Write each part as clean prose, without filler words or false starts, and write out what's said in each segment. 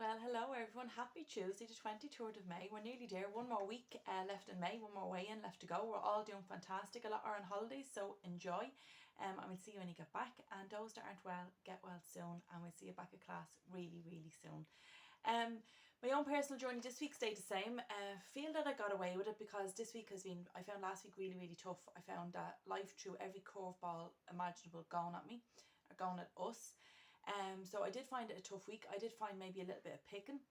Well, hello everyone. Happy Tuesday, the 23rd of May. We're nearly there. One more week left in May, one more weigh-in left to go. We're all doing fantastic. A lot are on holidays, so enjoy. And we'll see you when you get back. And those that aren't well, get well soon. And we'll see you back at class really, really soon. My own personal journey this week stayed the same. Feel that I got away with it because this week I found last week really, really tough. I found that life threw every curveball imaginable going at me, or going at us. So I did find it a tough week. I did find maybe a little bit of picking.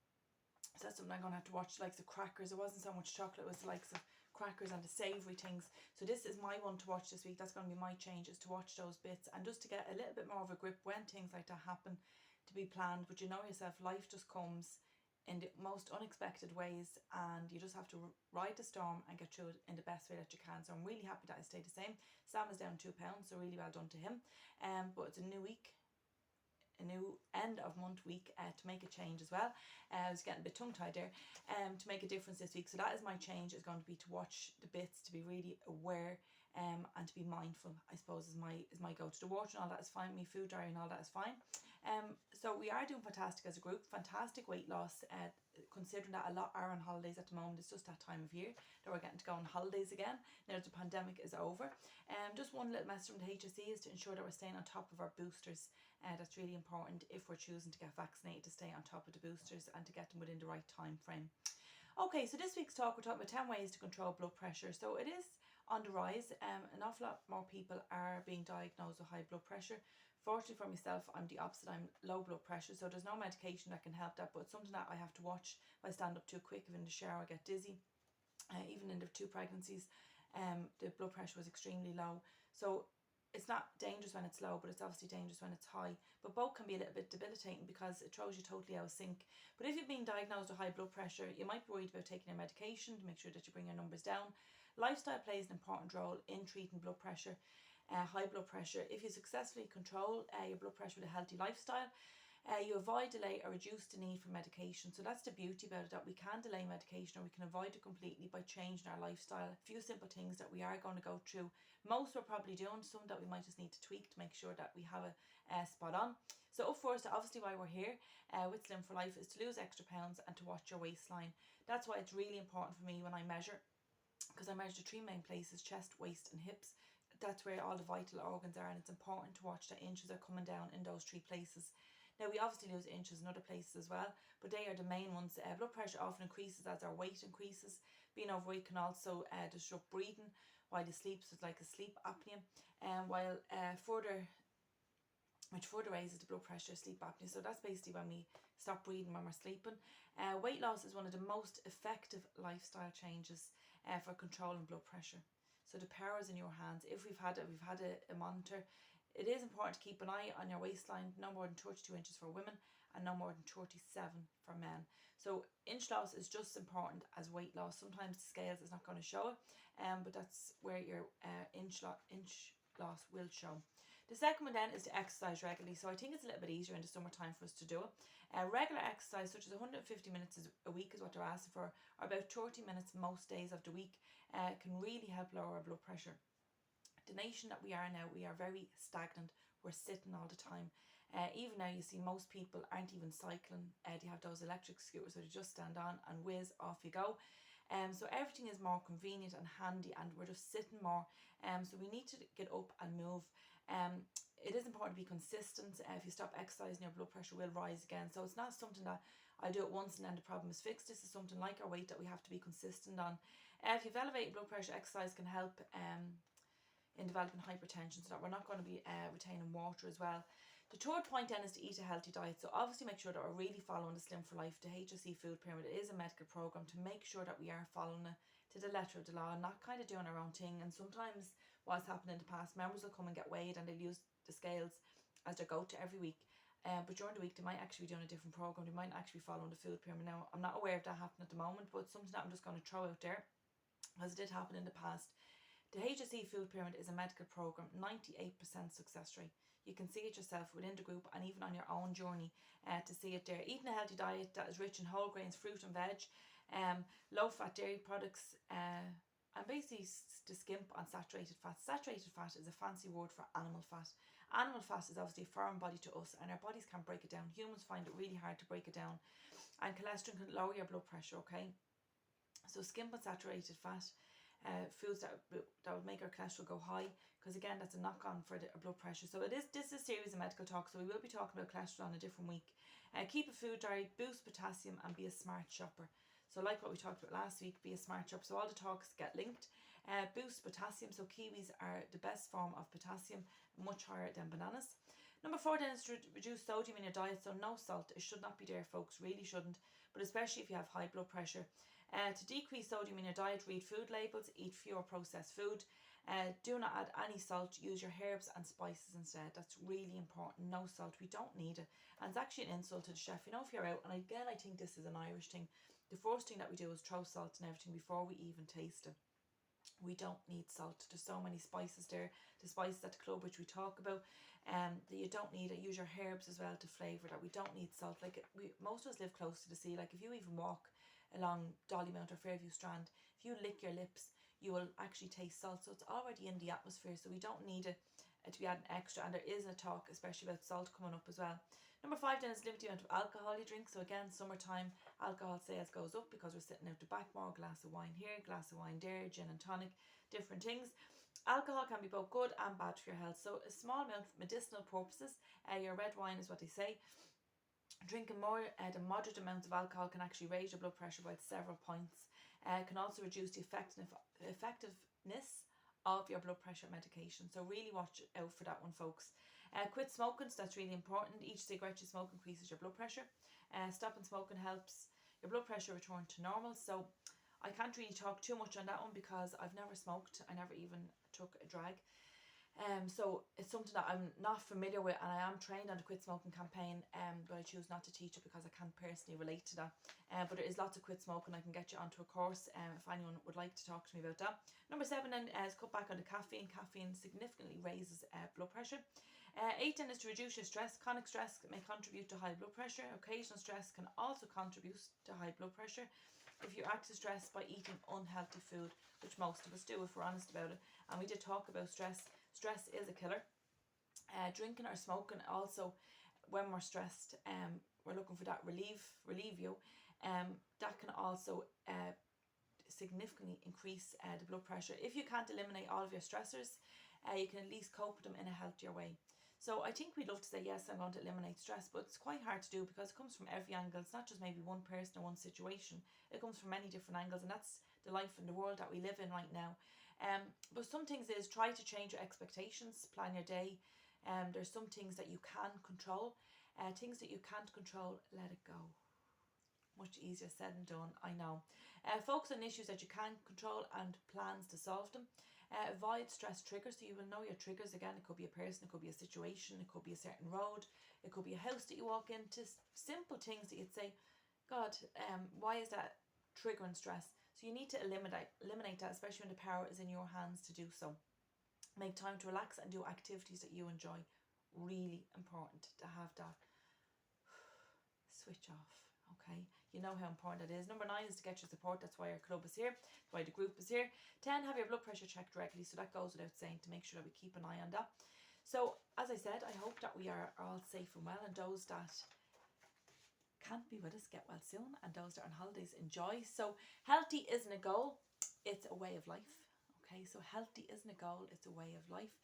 So that's something I'm going to have to watch, the likes of crackers. It wasn't so much chocolate, it was the likes of crackers and the savoury things. So this is my one to watch this week. That's going to be my change, is to watch those bits and just to get a little bit more of a grip when things like that happen, to be planned. But you know yourself, life just comes in the most unexpected ways and you just have to ride the storm and get through it in the best way that you can. So I'm really happy that I stayed the same. Sam is down £2, so really well done to him. But it's a new week, a new end of month week to make a change as well. I was getting a bit tongue tied there. To make a difference this week. So that is my change, is going to be to watch the bits, to be really aware and to be mindful, I suppose, is my go to. The water and all that is fine, me food diary and all that is fine. So we are doing fantastic as a group, fantastic weight loss, considering that a lot are on holidays at the moment. It's just that time of year that we're getting to go on holidays again now that the pandemic is over. Just one little message from the HSE is to ensure that we're staying on top of our boosters. That's really important if we're choosing to get vaccinated, to stay on top of the boosters and to get them within the right time frame. Okay, so this week's talk, we're talking about 10 ways to control blood pressure. So it is on the rise. An awful lot more people are being diagnosed with high blood pressure. Fortunately for myself, I'm the opposite. I'm low blood pressure, so there's no medication that can help that, but it's something that I have to watch. If I stand up too quick, if in the shower I get dizzy, even in the 2 pregnancies, the blood pressure was extremely low. So it's not dangerous when it's low, but it's obviously dangerous when it's high. But both can be a little bit debilitating because it throws you totally out of sync. But if you've been diagnosed with high blood pressure, you might be worried about taking your medication to make sure that you bring your numbers down. Lifestyle plays an important role in treating blood pressure, high blood pressure. If you successfully control your blood pressure with a healthy lifestyle, you avoid, delay or reduce the need for medication. So that's the beauty about it, that we can delay medication or we can avoid it completely by changing our lifestyle. A few simple things that we are going to go through. Most we're probably doing, some that we might just need to tweak to make sure that we have a spot on. So up first, obviously why we're here with Slim for Life is to lose extra pounds and to watch your waistline. That's why it's really important for me when I measure, because I measure the 3 main places: chest, waist and hips. That's where all the vital organs are, and it's important to watch that inches are coming down in those 3 places. Now we obviously lose inches in other places as well, but they are the main ones. Blood pressure often increases as our weight increases. Being overweight can also disrupt breathing while you sleep, so it's like a sleep apnea. While which further raises the blood pressure, sleep apnea. So that's basically when we stop breathing when we're sleeping. Weight loss is one of the most effective lifestyle changes for controlling blood pressure. So the power is in your hands. If we've had a monitor, it is important to keep an eye on your waistline. No more than 32 inches for women and no more than 37 for men. So inch loss is just as important as weight loss. Sometimes the scales is not going to show it, but that's where your inch loss will show. The second one then is to exercise regularly. So I think it's a little bit easier in the summertime for us to do it. Regular exercise, such as 150 minutes a week is what they're asking for, or about 30 minutes most days of the week, can really help lower our blood pressure. The nation that we are now, we are very stagnant. We're sitting all the time. Even now you see most people aren't even cycling. They have those electric scooters where they just stand on and whiz, off you go. So everything is more convenient and handy, and we're just sitting more. So we need to get up and move. It is important to be consistent. If you stop exercising, your blood pressure will rise again. So it's not something that I'll do it once and then the problem is fixed. This is something like our weight that we have to be consistent on. If you've elevated blood pressure, exercise can help in developing hypertension, so that we're not going to be retaining water as well. The third point then is to eat a healthy diet. So obviously make sure that we're really following the Slim for Life, the HSE food pyramid. It is a medical programme, to make sure that we are following it to the letter of the law and not kind of doing our own thing. And sometimes what's happened in the past, members will come and get weighed and they'll use the scales as their go-to every week. But during the week they might actually be doing a different programme. They might actually be following the food pyramid. Now I'm not aware of that happening at the moment, but it's something that I'm just going to throw out there because it did happen in the past. The HSE food pyramid is a medical programme, 98% success rate. You can see it yourself within the group and even on your own journey to see it there. Eating a healthy diet that is rich in whole grains, fruit and veg, low fat dairy products, and basically to skimp on saturated fat. Saturated fat is a fancy word for animal fat, Animal fat is obviously a foreign body to us, and our bodies can't break it down. Humans find it really hard to break it down. And cholesterol can lower your blood pressure, okay? So skimp on saturated fat, foods that would make our cholesterol go high, because again, that's a knock-on for our blood pressure. So this is a series of medical talk, so we will be talking about cholesterol on a different week. Keep a food diary, boost potassium, and be a smart shopper. So like what we talked about last week, be a smart shopper. So all the talks get linked. Boost potassium. So kiwis are the best form of potassium, much higher than bananas. Number 4 then is to reduce sodium in your diet. So no salt. It should not be there, folks. Really shouldn't. But especially if you have high blood pressure. To decrease sodium in your diet, read food labels, eat fewer processed food. Do not add any salt. Use your herbs and spices instead. That's really important. No salt. We don't need it. And it's actually an insult to the chef. You know, if you're out, and again, I think this is an Irish thing, the first thing that we do is throw salt and everything before we even taste it. We don't need salt. There's so many spices there. The spices at the club, which we talk about, that you don't need it. Use your herbs as well to flavour that. We don't need salt. Like, most of us live close to the sea. Like, if you even walk along Dollymount or Fairview Strand, if you lick your lips, you will actually taste salt. So it's already in the atmosphere, so we don't need it to be adding extra. And there is a talk especially about salt coming up as well. Number 5 then is limit the amount of alcohol you drink. So again, summertime, alcohol sales goes up because we're sitting out the back more. Glass of wine here, glass of wine there, gin and tonic, different things. Alcohol can be both good and bad for your health. So a small amount for medicinal purposes. Your red wine is what they say. Drinking more than moderate amounts of alcohol can actually raise your blood pressure by several points. Can also reduce the effectiveness of your blood pressure medication. So really watch out for that one, folks. Quit smoking, so that's really important. Each cigarette you smoke increases your blood pressure. Stopping smoking helps your blood pressure return to normal. So I can't really talk too much on that one because I've never smoked. I never even took a drag. So it's something that I'm not familiar with, and I am trained on the quit smoking campaign, but I choose not to teach it because I can't personally relate to that. But there is lots of quit smoking. I can get you onto a course if anyone would like to talk to me about that. Number 7 then is cut back on the caffeine. Caffeine significantly raises blood pressure. 8 then is to reduce your stress. Chronic stress may contribute to high blood pressure. Occasional stress can also contribute to high blood pressure. If you act to stress by eating unhealthy food, which most of us do if we're honest about it, and we did talk about stress. Stress is a killer. Drinking or smoking also, when we're stressed, we're looking for that relieve you. That can also significantly increase the blood pressure. If you can't eliminate all of your stressors, you can at least cope with them in a healthier way. So I think we'd love to say, yes, I'm going to eliminate stress, but it's quite hard to do because it comes from every angle. It's not just maybe one person or one situation. It comes from many different angles, and that's the life and the world that we live in right now. But some things is try to change your expectations, plan your day. There's some things that you can control. Things that you can't control, let it go. Much easier said than done, I know. Focus on issues that you can control and plans to solve them. Avoid stress triggers, so you will know your triggers. Again, it could be a person, it could be a situation, it could be a certain road, it could be a house that you walk into. Simple things that you'd say, God, why is that triggering stress? So you need to eliminate that, especially when the power is in your hands to do so. Make time to relax and do activities that you enjoy. Really important to have that switch off. Okay, you know how important that is. Number 9 is to get your support. That's why our club is here. That's why the group is here. 10, have your blood pressure checked regularly. So that goes without saying, to make sure that we keep an eye on that. So as I said, I hope that we are all safe and well, and those that can't be with us get well soon, and those that are on holidays enjoy. So healthy isn't a goal, it's a way of life. Okay, so healthy isn't a goal, it's a way of life.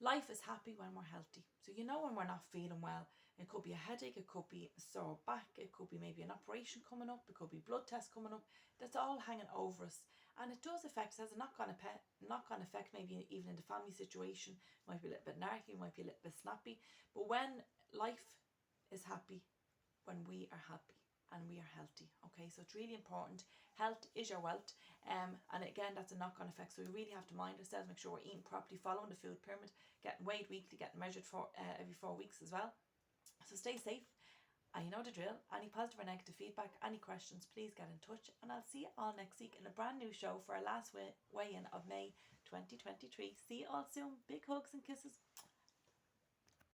Life is happy when we're healthy. So you know when we're not feeling well, it could be a headache, it could be a sore back, it could be maybe an operation coming up, it could be blood tests coming up. That's all hanging over us, and it does affect, it has a knock-on effect, maybe even in the family situation. Might be a little bit narky, might be a little bit snappy, but when life is happy, when we are happy and we are healthy. Okay, so it's really important. Health is your wealth, and again, that's a knock-on effect. So we really have to mind ourselves, make sure we're eating properly, following the food pyramid, getting weighed weekly, getting measured for every 4 weeks as well. So stay safe. You know the drill. Any positive or negative feedback, any questions, please get in touch, and I'll see you all next week in a brand new show for our last weigh-in of May 2023. See you all soon. Big hugs and kisses.